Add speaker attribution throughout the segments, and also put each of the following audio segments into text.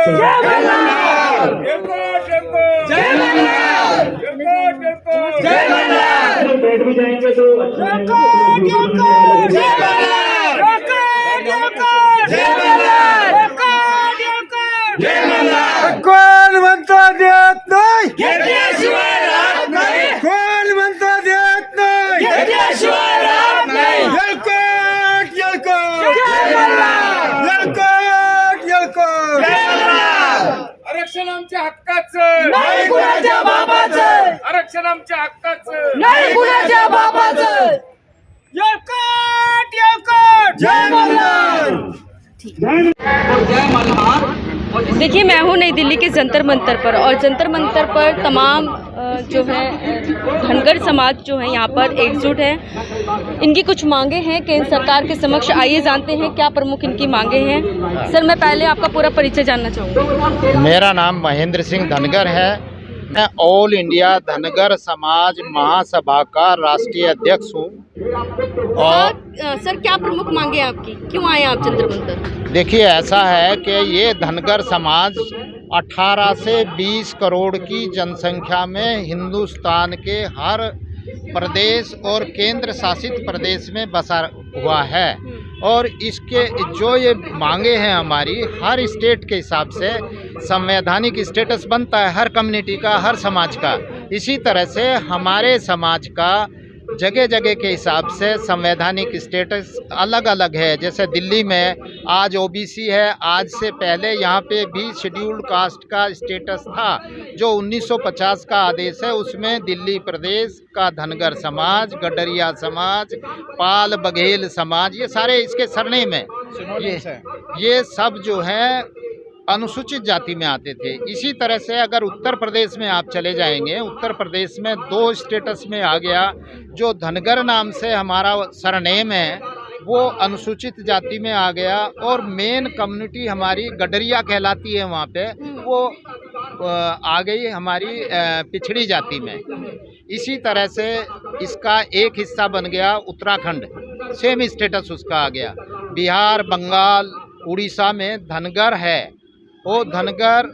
Speaker 1: जय मल्हार,
Speaker 2: जय मल्हार,
Speaker 1: जय मल्हार,
Speaker 3: बैठ भी जाएंगे तो अच्छा
Speaker 1: जय मल्हार, जय मल्हार, जय मल्हार।
Speaker 2: कोण म्हणतो देत नाही,
Speaker 1: घेतल्याशिवाय राहत नाही,
Speaker 2: कोण म्हणतो देत नाही,
Speaker 1: घेतल्याशिवाय राहत नाही।
Speaker 2: येळकोट येळकोट
Speaker 1: जय मल्हार,
Speaker 2: येळकोट येळकोट
Speaker 1: जय मल्हार।
Speaker 4: आरक्षण आमच्या हक्काचं,
Speaker 1: नाही कुणाच्या बापाचं,
Speaker 4: आरक्षण आमच्या हक्काचं।
Speaker 1: नाही कुणाच्या बापाचं।
Speaker 2: जय मल्हार।
Speaker 5: देखिए, मैं हूँ नई दिल्ली के जंतर मंतर पर, और जंतर मंतर पर तमाम जो है धनगर समाज जो है यहाँ पर एकजुट है। इनकी कुछ मांगे हैं केंद्र सरकार के समक्ष, आइए जानते हैं क्या प्रमुख इनकी मांगे हैं। सर, मैं पहले आपका पूरा परिचय जानना चाहूँगी।
Speaker 6: मेरा नाम महेंद्र सिंह धनगर है। मैं ऑल इंडिया धनगर समाज महासभा का राष्ट्रीय अध्यक्ष हूँ। और
Speaker 5: सर, क्या प्रमुख मांगे हैं आपकी, क्यों आए आप जंतर मंतर?
Speaker 6: देखिए, ऐसा है कि ये धनगर समाज 18 से 20 करोड़ की जनसंख्या में हिंदुस्तान के हर प्रदेश और केंद्र शासित प्रदेश में बसा हुआ है। और इसके जो ये मांगे हैं हमारी, हर स्टेट के हिसाब से संवैधानिक स्टेटस बनता है हर कम्युनिटी का, हर समाज का। इसी तरह से हमारे समाज का जगह जगह के हिसाब से संवैधानिक स्टेटस अलग अलग है। जैसे दिल्ली में आज ओबीसी है, आज से पहले यहाँ पे भी शेड्यूल्ड कास्ट का स्टेटस था जो 1950 का आदेश है। उसमें दिल्ली प्रदेश का धनगर समाज, गडरिया समाज, पाल बघेल समाज, ये सारे इसके सरनेम है। ये सब जो है अनुसूचित जाति में आते थे। इसी तरह से अगर उत्तर प्रदेश में आप चले जाएंगे, उत्तर प्रदेश में 2 स्टेटस में आ गया। जो धनगर नाम से हमारा सरनेम है वो अनुसूचित जाति में आ गया, और मेन कम्युनिटी हमारी गडरिया कहलाती है, वहाँ पे वो आ गई हमारी पिछड़ी जाति में। इसी तरह से इसका एक हिस्सा बन गया उत्तराखंड, सेम स्टेटस उसका आ गया। बिहार, बंगाल, उड़ीसा में धनगर है, वो धनगर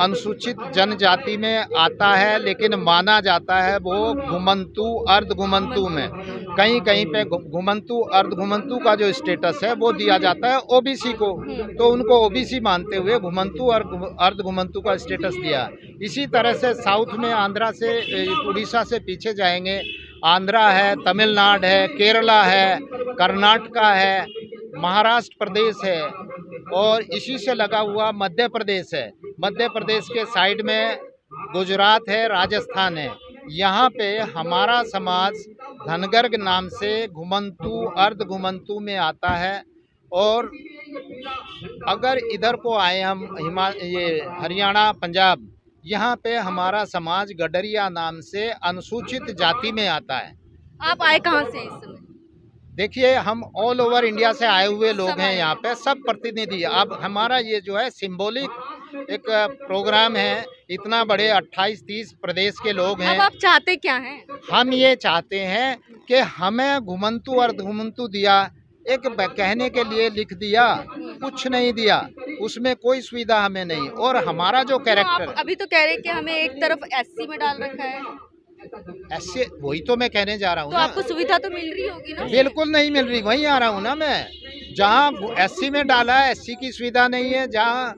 Speaker 6: अनुसूचित जनजाति में आता है, लेकिन माना जाता है वो घुमंतु अर्ध घुमंतु में। कहीं कहीं पे घुमंतु अर्ध घुमंतु का जो स्टेटस है वो दिया जाता है ओबीसी को, तो उनको ओबीसी मानते हुए घुमंतु और अर्ध घुमंतु का स्टेटस दिया। इसी तरह से साउथ में आंध्रा से, उड़ीसा से पीछे जाएंगे, आंध्रा है, तमिलनाडु है, केरला है, कर्नाटका है, महाराष्ट्र प्रदेश है, और इसी से लगा हुआ मध्य प्रदेश है। मध्य प्रदेश के साइड में गुजरात है, राजस्थान है। यहाँ पे हमारा समाज धनगर के नाम से घुमंतु अर्ध घुमंतु में आता है। और अगर इधर को आए हम ये हरियाणा, पंजाब, यहाँ पे हमारा समाज गडरिया नाम से अनुसूचित जाति में आता है।
Speaker 5: आप आए कहाँ से इस समय?
Speaker 6: देखिए, हम ऑल ओवर इंडिया से आए हुए लोग हैं, यहाँ पे सब प्रतिनिधि। अब हमारा ये जो है सिंबॉलिक एक प्रोग्राम है, इतना बड़े 28-30 प्रदेश के लोग हैं।
Speaker 5: अब आप चाहते क्या हैं?
Speaker 6: हम ये चाहते हैं कि हमें घुमंतु और घुमंतु दिया, एक कहने के लिए लिख दिया, कुछ नहीं दिया, उसमें कोई सुविधा हमें नहीं। और हमारा जो कैरेक्टर,
Speaker 5: अभी तो कह रहे हैं कि हमें एक तरफ एससी में डाल रखा है,
Speaker 6: ऐसे वही तो मैं कहने जा रहा हूँ
Speaker 5: तो
Speaker 6: ना।
Speaker 5: आपको सुविधा तो मिल रही होगी ना?
Speaker 6: बिल्कुल नहीं मिल रही, वहीं आ रहा हूँ ना मैं। जहाँ एससी में डाला है, एससी की सुविधा नहीं है। जहाँ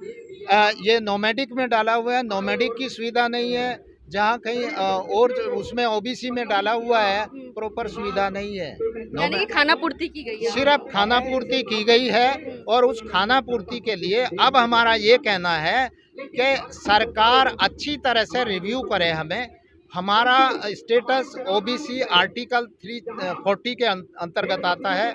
Speaker 6: ये नोमैडिक में डाला हुआ है, नोमैडिक की सुविधा नहीं है। जहाँ कहीं और उसमें ओबीसी में डाला हुआ है, प्रॉपर सुविधा नहीं है।
Speaker 5: यानी कि खाना पूर्ति की गई है,
Speaker 6: सिर्फ खाना पूर्ति की गई है। और उस खाना पूर्ति के लिए अब हमारा ये कहना है कि सरकार अच्छी तरह से रिव्यू करे हमें। हमारा स्टेटस ओबीसी आर्टिकल 340 के अंतर्गत आता है,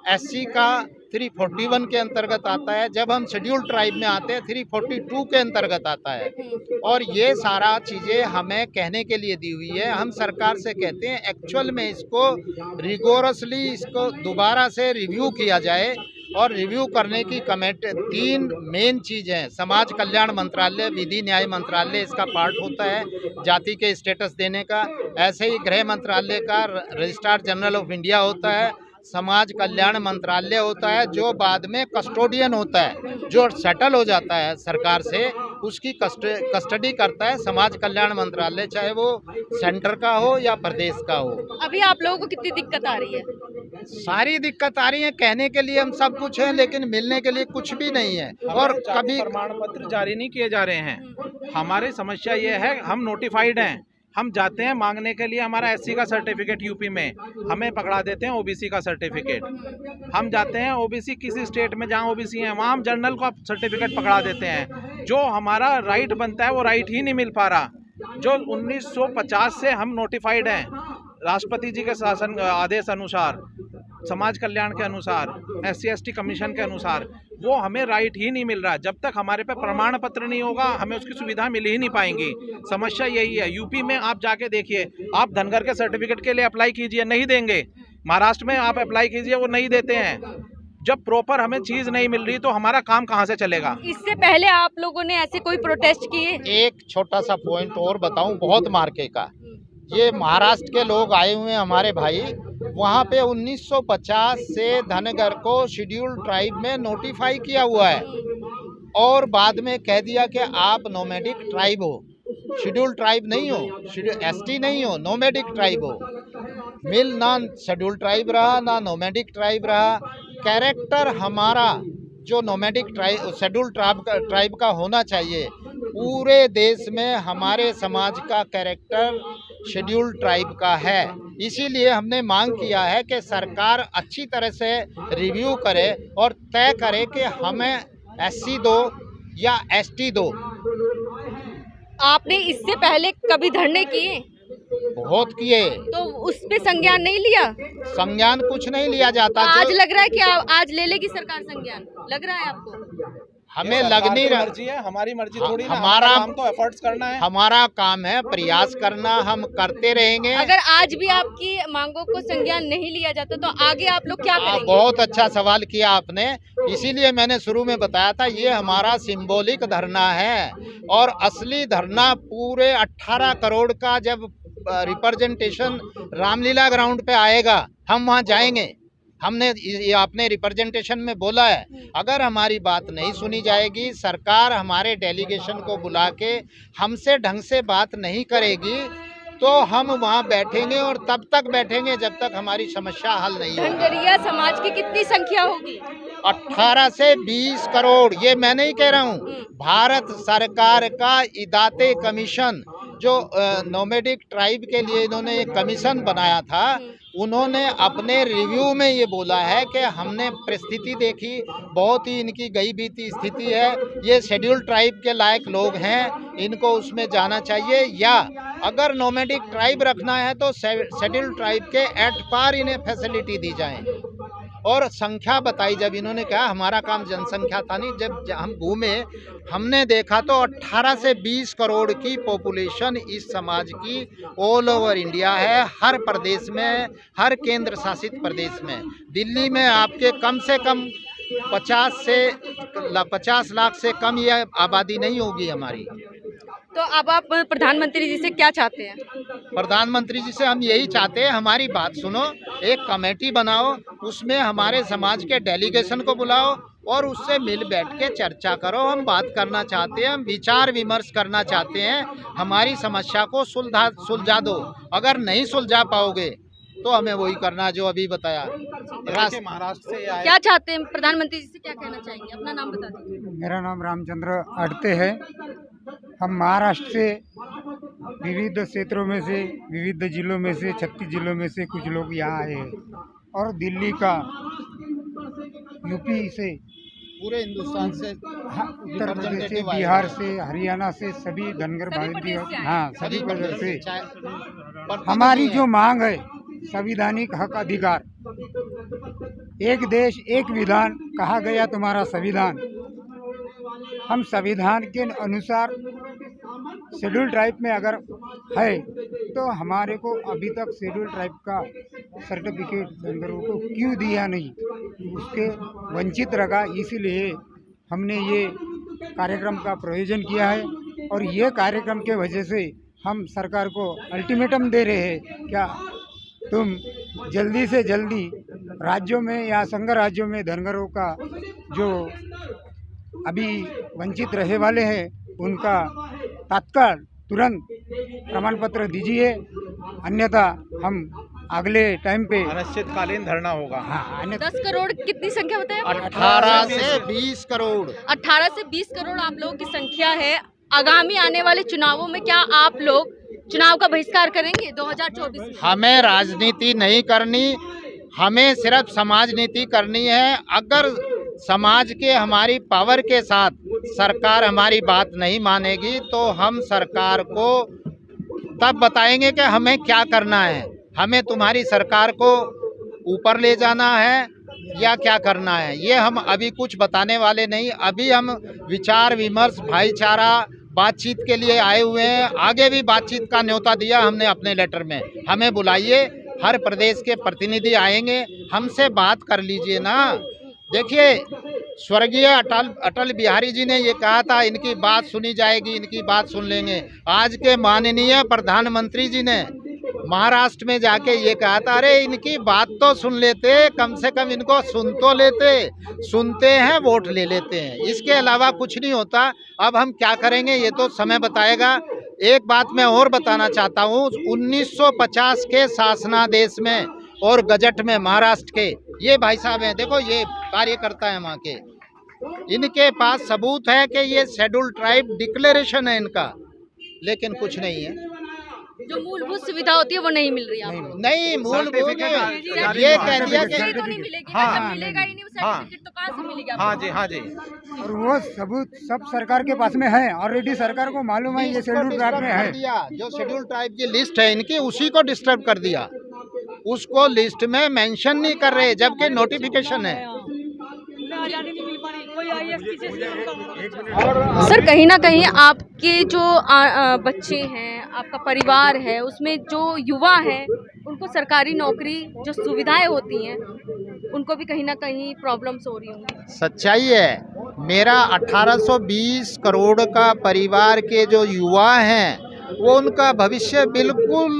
Speaker 6: एससी का 341 के अंतर्गत आता है। जब हम शेड्यूल्ड ट्राइब में आते हैं 342 के अंतर्गत आता है। और ये सारा चीज़ें हमें कहने के लिए दी हुई है। हम सरकार से कहते हैं एक्चुअल में इसको रिगोरसली इसको दोबारा से रिव्यू किया जाए। और रिव्यू करने की कमेटी 3 मेन चीज़ हैं। समाज कल्याण मंत्रालय, विधि न्याय मंत्रालय इसका पार्ट होता है जाति के स्टेटस देने का। ऐसे ही गृह मंत्रालय का रजिस्ट्रार जनरल ऑफ इंडिया होता है। समाज कल्याण मंत्रालय होता है, जो बाद में कस्टोडियन होता है, जो सेटल हो जाता है सरकार से, उसकी कस्टडी करता है समाज कल्याण मंत्रालय, चाहे वो सेंटर का हो या प्रदेश का हो।
Speaker 5: अभी आप लोगों को कितनी दिक्कत आ रही है?
Speaker 6: सारी दिक्कत आ रही है, कहने के लिए हम सब कुछ हैं लेकिन मिलने के लिए कुछ भी नहीं है। और कभी
Speaker 3: प्रमाण पत्र जारी नहीं किए जा रहे हैं। हमारी समस्या ये है, हम नोटिफाइड हैं, हम जाते हैं मांगने के लिए, हमारा एससी का सर्टिफिकेट यूपी में, हमें पकड़ा देते हैं ओबीसी का सर्टिफिकेट। हम जाते हैं ओबीसी किसी स्टेट में जहां ओबीसी है वहां हम जनरल का सर्टिफिकेट पकड़ा देते हैं। जो हमारा राइट बनता है वो राइट ही नहीं मिल पा रहा। जो 1950 से हम नोटिफाइड हैं, राष्ट्रपति जी के शासन आदेश अनुसार, समाज कल्याण के अनुसार, SC/ST कमीशन के अनुसार, वो हमें राइट ही नहीं मिल रहा। जब तक हमारे पे प्रमाण पत्र नहीं होगा हमें उसकी सुविधा मिल ही नहीं पाएंगी। समस्या यही है। यूपी में आप जाके देखिए, आप धनगर के सर्टिफिकेट के लिए अप्लाई कीजिए, नहीं देंगे। महाराष्ट्र में आप अप्लाई कीजिए, वो नहीं देते हैं। जब प्रॉपर हमें चीज नहीं मिल रही तो हमारा काम कहाँ से चलेगा?
Speaker 5: इससे पहले आप लोगों ने ऐसे कोई प्रोटेस्ट किए?
Speaker 6: एक छोटा सा पॉइंट और बताऊं, बहुत मार्के का, ये महाराष्ट्र के लोग आए हुए हैं हमारे भाई, वहाँ पे 1950 से धनगर को शेड्यूल ट्राइब में नोटिफाई किया हुआ है और बाद में कह दिया कि आप नोमैडिक ट्राइब हो, शेड्यूल ट्राइब नहीं हो, ST नहीं हो, नोमैडिक ट्राइब हो। मिल ना शेड्यूल ट्राइब रहा ना नोमैडिक ट्राइब रहा। कैरेक्टर हमारा जो नोमैडिक ट्राइब शेड्यूल ट्राइब का होना चाहिए, पूरे देश में हमारे समाज का कैरेक्टर शेड्यूल ट्राइब का है। इसीलिए हमने मांग किया है कि सरकार अच्छी तरह से रिव्यू करे और तय करे कि हमें SC दो या ST दो।
Speaker 5: आपने इससे पहले कभी धरने किए?
Speaker 6: बहुत किए।
Speaker 5: तो उस पे संज्ञान नहीं लिया?
Speaker 6: संज्ञान कुछ नहीं लिया जाता।
Speaker 5: तो आज लग रहा है कि आज ले लेगी सरकार संज्ञान, लग रहा है आपको?
Speaker 6: हमें लग नहीं रहा।
Speaker 3: मर्जी है, हमारी मर्जी थोड़ी ना।
Speaker 6: हमारा
Speaker 3: काम तो एफर्ट्स करना है,
Speaker 6: हमारा काम है प्रयास करना, हम करते रहेंगे।
Speaker 5: अगर आज भी आपकी मांगों को संज्ञान नहीं लिया जाता तो आगे आप लोग क्या करेंगे?
Speaker 6: बहुत अच्छा सवाल किया आपने, इसीलिए मैंने शुरू में बताया था ये हमारा सिंबॉलिक धरना है और असली धरना पूरे 18 करोड़ का जब रिप्रेजेंटेशन रामलीला ग्राउंड पे आएगा हम वहाँ जाएंगे। हमने ये आपने रिप्रेजेंटेशन में बोला है, अगर हमारी बात नहीं सुनी जाएगी, सरकार हमारे डेलीगेशन को बुला के हमसे ढंग से बात नहीं करेगी तो हम वहाँ बैठेंगे और तब तक बैठेंगे जब तक हमारी समस्या हल नहीं होगी।
Speaker 5: धनगरिया समाज की कितनी संख्या होगी?
Speaker 6: 18 से 20 करोड़, ये मैं नहीं कह रहा हूँ, भारत सरकार का इदाते कमीशन जो नोमैडिक ट्राइब के लिए इन्होंने एक कमीशन बनाया था, उन्होंने अपने रिव्यू में ये बोला है कि हमने परिस्थिति देखी, बहुत ही इनकी गई बीती स्थिति है, ये शेड्यूल ट्राइब के लायक लोग हैं, इनको उसमें जाना चाहिए, या अगर नोमैडिक ट्राइब रखना है तो शेड्यूल ट्राइब के एट पार इन्हें फैसिलिटी दी जाए। और संख्या बताई, जब इन्होंने कहा हमारा काम जनसंख्या था नहीं, जब हम घूमे हमने देखा तो 18 से 20 करोड़ की पॉपुलेशन इस समाज की ऑल ओवर इंडिया है, हर प्रदेश में, हर केंद्र शासित प्रदेश में। दिल्ली में आपके कम से कम 50 लाख से कम ये आबादी नहीं होगी हमारी।
Speaker 5: तो अब आप प्रधानमंत्री जी से क्या चाहते हैं?
Speaker 6: प्रधानमंत्री जी से हम यही चाहते हैं, हमारी बात सुनो, एक कमेटी बनाओ, उसमें हमारे समाज के डेलीगेशन को बुलाओ और उससे मिल बैठ के चर्चा करो। हम बात करना चाहते हैं, हम विचार विमर्श करना चाहते हैं, हमारी समस्या को सुलझा दो। अगर नहीं सुलझा पाओगे तो हमें वही करना जो अभी बताया।
Speaker 3: महाराष्ट्र से आए,
Speaker 5: क्या चाहते हैं प्रधानमंत्री जी से, क्या कहना चाहेंगे? अपना नाम बता दीजिए।
Speaker 7: मेरा नाम रामचंद्र अडते है। हम महाराष्ट्र से विविध क्षेत्रों में से, विविध जिलों में से, 36 जिलों में से कुछ लोग यहाँ आए हैं और दिल्ली का, यूपी से,
Speaker 6: पूरे हिंदुस्तान से,
Speaker 7: उत्तर प्रदेश से, बिहार से, हरियाणा से, सभी धनगर भाई, हाँ सभी प्रदेश से हमारी जो मांग है संवैधानिक हक अधिकार, एक देश एक विधान कहा गया तुम्हारा संविधान, हम संविधान के अनुसार शेड्यूल ट्राइब में अगर है तो हमारे को अभी तक शेड्यूल ट्राइब का सर्टिफिकेट धनगरों को क्यों दिया नहीं, उसके वंचित रखा। इसीलिए हमने ये कार्यक्रम का प्रयोजन किया है और ये कार्यक्रम के वजह से हम सरकार को अल्टीमेटम दे रहे हैं, क्या तुम जल्दी से जल्दी राज्यों में या संघ राज्यों में धनगरों का जो अभी वंचित रहे वाले हैं उनका तत्काल तुरंत प्रमाण पत्र दीजिए, अन्यथा हम अगले टाइम पे
Speaker 3: अनिश्चितकालीन धरना होगा।
Speaker 7: हाँ,
Speaker 5: 10 करोड़ कितनी संख्या बताया?
Speaker 6: 18 से 20 करोड़।
Speaker 5: 18 से 20 करोड़ आप लोगों की संख्या है। आगामी आने वाले चुनावों में क्या आप लोग चुनाव का बहिष्कार करेंगे 2024 में?
Speaker 6: हमें राजनीति नहीं करनी, हमें सिर्फ समाज नीति करनी है। अगर समाज के हमारी पावर के साथ सरकार हमारी बात नहीं मानेगी तो हम सरकार को तब बताएंगे कि हमें क्या करना है, हमें तुम्हारी सरकार को ऊपर ले जाना है या क्या करना है। ये हम अभी कुछ बताने वाले नहीं। अभी हम विचार विमर्श, भाईचारा, बातचीत के लिए आए हुए हैं। आगे भी बातचीत का न्योता दिया हमने अपने लेटर में। हमें बुलाइए, हर प्रदेश के प्रतिनिधि आएंगे, हमसे बात कर लीजिए ना। देखिए, स्वर्गीय अटल बिहारी जी ने ये कहा था, इनकी बात सुनी जाएगी, इनकी बात सुन लेंगे। आज के माननीय प्रधानमंत्री जी ने महाराष्ट्र में जाके ये कहा था, अरे इनकी बात तो सुन लेते, कम से कम इनको सुन तो लेते। सुनते हैं, वोट ले लेते हैं, इसके अलावा कुछ नहीं होता। अब हम क्या करेंगे ये तो समय बताएगा। एक बात मैं और बताना चाहता हूँ, 1950 के शासनादेश में और गजट में महाराष्ट्र के, ये भाई साहब हैं, देखो ये कार्यकर्ता है वहाँ के, इनके पास सबूत है कि ये शेड्यूल ट्राइब डिक्लेरेशन है इनका, लेकिन कुछ नहीं है।
Speaker 5: जो मूलभूत सुविधा होती है वो नहीं मिल रही आपको?
Speaker 6: नहीं, मूलभूत ये कह दिया कि
Speaker 5: तो नहीं मिलेगी ना, जब मिलेगा ही नहीं सर्टिफिकेट तो कहाँ से मिलेगी आपको?
Speaker 3: हाँ जी, हाँ जी।
Speaker 7: और वो सबूत सब सरकार के पास में है, ऑलरेडी सरकार को मालूम है ये शेड्यूल ट्राइब में है।
Speaker 6: जो शेड्यूल ट्राइब की लिस्ट है इनकी, उसी को डिस्टर्ब कर दिया, उसको लिस्ट में मेंशन नहीं कर रहे, जबकि नोटिफिकेशन है।
Speaker 5: सर, कहीं ना कहीं आपके जो बच्चे हैं, आपका परिवार है, उसमें जो युवा है उनको सरकारी नौकरी जो सुविधाएं होती हैं उनको भी कहीं ना कहीं प्रॉब्लम्स हो रही होंगी।
Speaker 6: सच्चाई है, मेरा 1820 करोड़ का परिवार के जो युवा हैं वो उनका भविष्य बिल्कुल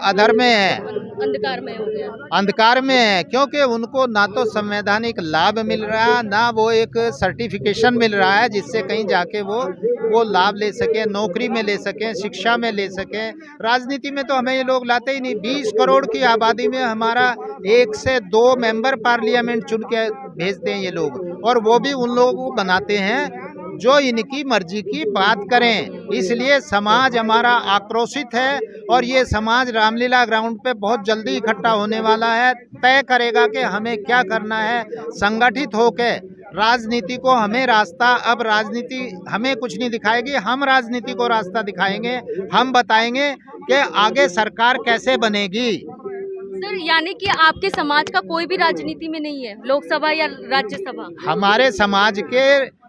Speaker 6: अधर में है,
Speaker 5: अंधकार में हो गया,
Speaker 6: अंधकार में है, क्योंकि उनको ना तो संवैधानिक लाभ मिल रहा है, ना वो एक सर्टिफिकेशन मिल रहा है जिससे कहीं जाके वो लाभ ले सके, नौकरी में ले सकें, शिक्षा में ले सकें। राजनीति में तो हमें ये लोग लाते ही नहीं। 20 करोड़ की आबादी में हमारा 1 से 2 मेंबर पार्लियामेंट चुन के भेजते हैं ये लोग, और वो भी उन लोगों को बनाते हैं जो इनकी मर्जी की बात करें। इसलिए समाज हमारा आक्रोशित है और ये समाज रामलीला ग्राउंड पे बहुत जल्दी इकट्ठा होने वाला है, तय करेगा कि हमें क्या करना है। संगठित होकर राजनीति को हमें रास्ता, अब राजनीति हमें कुछ नहीं दिखाएगी, हम राजनीति को रास्ता दिखाएंगे। हम बताएंगे कि आगे सरकार कैसे बनेगी।
Speaker 5: सर, यानी कि आपके समाज का कोई भी राजनीति में नहीं है, लोकसभा या राज्यसभा?
Speaker 6: हमारे समाज के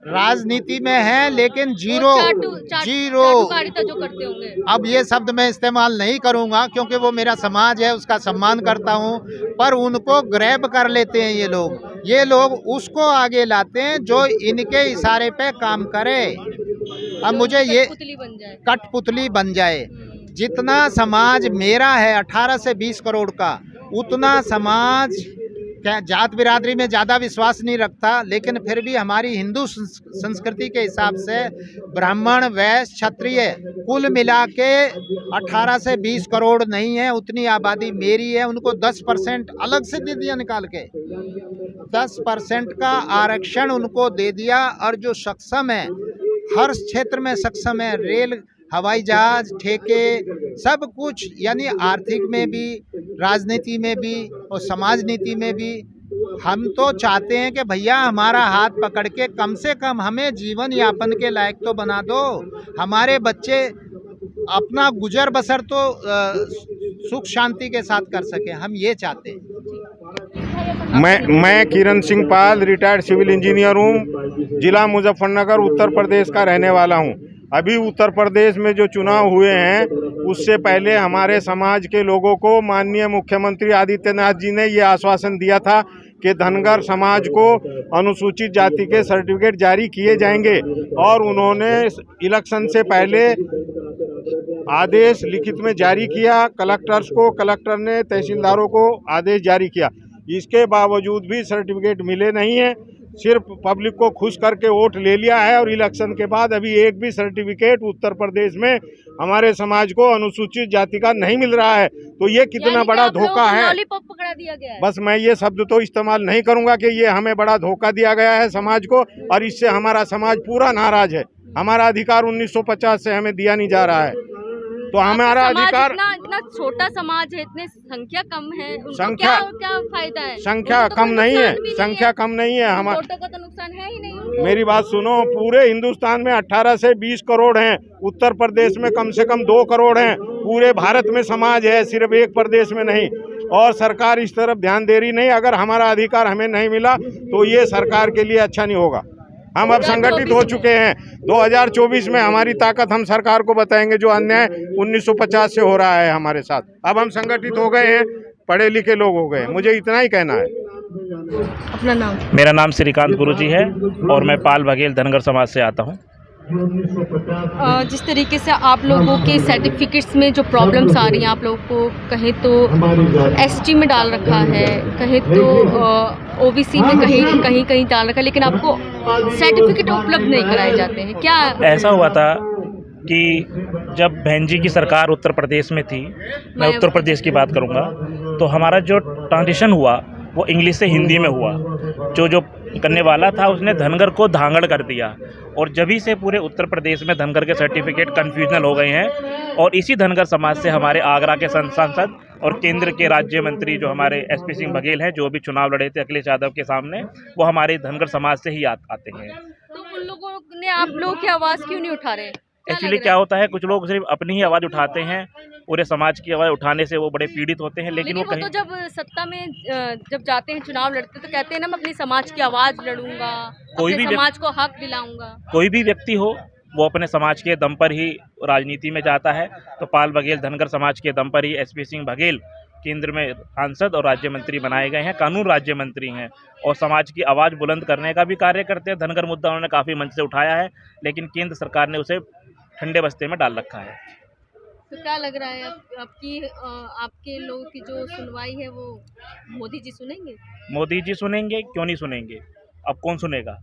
Speaker 6: राजनीति में है, लेकिन जीरो
Speaker 5: चाटुकारिता जो करते होंगे।
Speaker 6: अब ये शब्द मैं इस्तेमाल नहीं करूंगा क्योंकि वो मेरा समाज है, उसका सम्मान करता हूं, पर उनको ग्रैब कर लेते हैं ये लोग उसको आगे लाते हैं जो इनके इशारे पे काम करे। अब मुझे ये कठपुतली बन जाए। जितना समाज मेरा है 18 से 20 करोड़ का, उतना समाज जात बिरादरी में ज़्यादा विश्वास नहीं रखता, लेकिन फिर भी हमारी हिंदू संस्कृति के हिसाब से ब्राह्मण, वैश्य, क्षत्रिय कुल मिला के 18 से 20 करोड़ नहीं है, उतनी आबादी मेरी है। उनको 10% अलग से दे दिया, निकाल के 10% का आरक्षण उनको दे दिया। और जो सक्षम है, हर क्षेत्र में सक्षम है, रेल, हवाई जहाज, ठेके, सब कुछ, यानी आर्थिक में भी, राजनीति में भी और समाज नीति में भी। हम तो चाहते हैं कि भैया हमारा हाथ पकड़ के कम से कम हमें जीवन यापन के लायक तो बना दो, हमारे बच्चे अपना गुजर बसर तो सुख शांति के साथ कर सके, हम ये चाहते हैं।
Speaker 8: मैं किरण सिंह पाल, रिटायर्ड सिविल इंजीनियर हूँ, जिला मुजफ्फरनगर, उत्तर प्रदेश का रहने वाला हूँ। अभी उत्तर प्रदेश में जो चुनाव हुए हैं उससे पहले हमारे समाज के लोगों को माननीय मुख्यमंत्री आदित्यनाथ जी ने ये आश्वासन दिया था कि धनगर समाज को अनुसूचित जाति के सर्टिफिकेट जारी किए जाएंगे, और उन्होंने इलेक्शन से पहले आदेश लिखित में जारी किया कलेक्टर्स को, कलेक्टर ने तहसीलदारों को आदेश जारी किया। इसके बावजूद भी सर्टिफिकेट मिले नहीं है। सिर्फ पब्लिक को खुश करके वोट ले लिया है और इलेक्शन के बाद अभी एक भी सर्टिफिकेट उत्तर प्रदेश में हमारे समाज को अनुसूचित जाति का नहीं मिल रहा है। तो ये कितना बड़ा धोखा है।
Speaker 5: लॉलीपॉप पकड़ा दिया गया है।
Speaker 8: बस मैं ये शब्द तो इस्तेमाल नहीं करूंगा कि ये हमें बड़ा धोखा दिया गया है समाज को, और इससे हमारा समाज पूरा नाराज है। हमारा अधिकार 1950 से हमें दिया नहीं जा रहा है, तो हमारा अधिकार
Speaker 5: इतना छोटा समाज है, इतने संख्या कम है, उनको
Speaker 8: संख्या
Speaker 5: क्या फायदा है?
Speaker 8: संख्या
Speaker 5: उनको तो
Speaker 8: कम
Speaker 5: कोई
Speaker 8: नहीं है,
Speaker 5: नुकसान भी
Speaker 8: संख्या कम नहीं है। हमारे
Speaker 5: वोटों का तो नुकसान है ही नहीं।
Speaker 8: मेरी बात सुनो, पूरे हिंदुस्तान में 18 से 20 करोड़ हैं, उत्तर प्रदेश में कम से कम 2 करोड़ हैं। पूरे भारत में समाज है, सिर्फ एक प्रदेश में नहीं, और सरकार इस तरफ ध्यान दे रही नहीं। अगर हमारा अधिकार हमें नहीं मिला तो ये सरकार के लिए अच्छा नहीं होगा। हम अब संगठित हो चुके हैं। 2024 में हमारी ताकत हम सरकार को बताएंगे, जो अन्याय 1950 से हो रहा है हमारे साथ। अब हम संगठित हो गए हैं, पढ़े लिखे लोग हो गए। मुझे इतना ही कहना है।
Speaker 5: अपना नाम?
Speaker 9: मेरा नाम श्रीकांत गुरुजी है और मैं पाल बघेल धनगर समाज से आता हूँ।
Speaker 5: जिस तरीके से आप लोगों के सर्टिफिकेट्स में जो प्रॉब्लम्स आ रही हैं, आप लोगों को कहीं तो एसटी में डाल रखा है, कहीं तो ओबीसी में कहीं डाल रखा है, लेकिन आपको सर्टिफिकेट उपलब्ध नहीं कराए जाते हैं। क्या
Speaker 9: ऐसा हुआ था कि जब बहन जी की सरकार उत्तर प्रदेश में थी, मैं उत्तर प्रदेश की बात करूँगा, तो हमारा जो ट्रांजिशन हुआ वो इंग्लिश से हिंदी में हुआ। जो करने वाला था उसने धनगर को धांगड़ कर दिया, और जभी से पूरे उत्तर प्रदेश में धनगर के सर्टिफिकेट कन्फ्यूजनल हो गए हैं। और इसी धनगर समाज से हमारे आगरा के सांसद और केंद्र के राज्य मंत्री जो हमारे एसपी सिंह बघेल हैं, जो भी चुनाव लड़े थे अखिलेश यादव के सामने, वो हमारे धनगर समाज से ही आते हैं।
Speaker 5: तो उन लोगों ने आप लोगों की आवाज़ क्यों नहीं उठा रहे?
Speaker 9: एक्चुअली क्या होता है, कुछ लोग सिर्फ अपनी ही आवाज़ उठाते हैं, पूरे समाज की आवाज़ उठाने से वो बड़े पीड़ित होते हैं। लेकिन वो कहीं
Speaker 5: तो जब सत्ता में जब जाते हैं, चुनाव लड़ते, तो कहते हैं ना, मैं अपनी समाज की आवाज़ लड़ूंगा, अपने समाज को हक दिलाऊंगा।
Speaker 9: कोई भी व्यक्ति हो, वो अपने समाज के दम पर ही राजनीति में जाता है। तो पाल बघेल धनगर समाज के दम पर ही एसपी सिंह बघेल केंद्र में सांसद और राज्य मंत्री बनाए गए हैं, कानून राज्य मंत्री हैं, और समाज की आवाज़ बुलंद करने का भी कार्य करते हैं। धनगर मुद्दा उन्होंने काफ़ी मंच से उठाया है, लेकिन केंद्र सरकार ने उसे ठंडे बस्ते में डाल रखा है।
Speaker 5: तो क्या लग रहा है आपके लोगों की जो सुनवाई है वो मोदी जी सुनेंगे? मोदी जी सुनेंगे, क्यों नहीं सुनेंगे? अब कौन सुनेगा?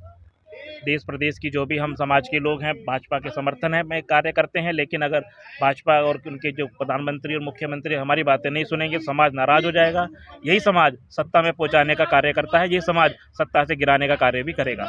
Speaker 5: देश प्रदेश की जो भी हम समाज के लोग हैं, भाजपा के समर्थन में कार्य करते हैं, लेकिन अगर भाजपा और उनके जो प्रधानमंत्री और मुख्यमंत्री हमारी बातें नहीं सुनेंगे, समाज नाराज हो जाएगा। यही समाज सत्ता में पहुंचाने का कार्य करता है, ये समाज सत्ता से गिराने का कार्य भी करेगा।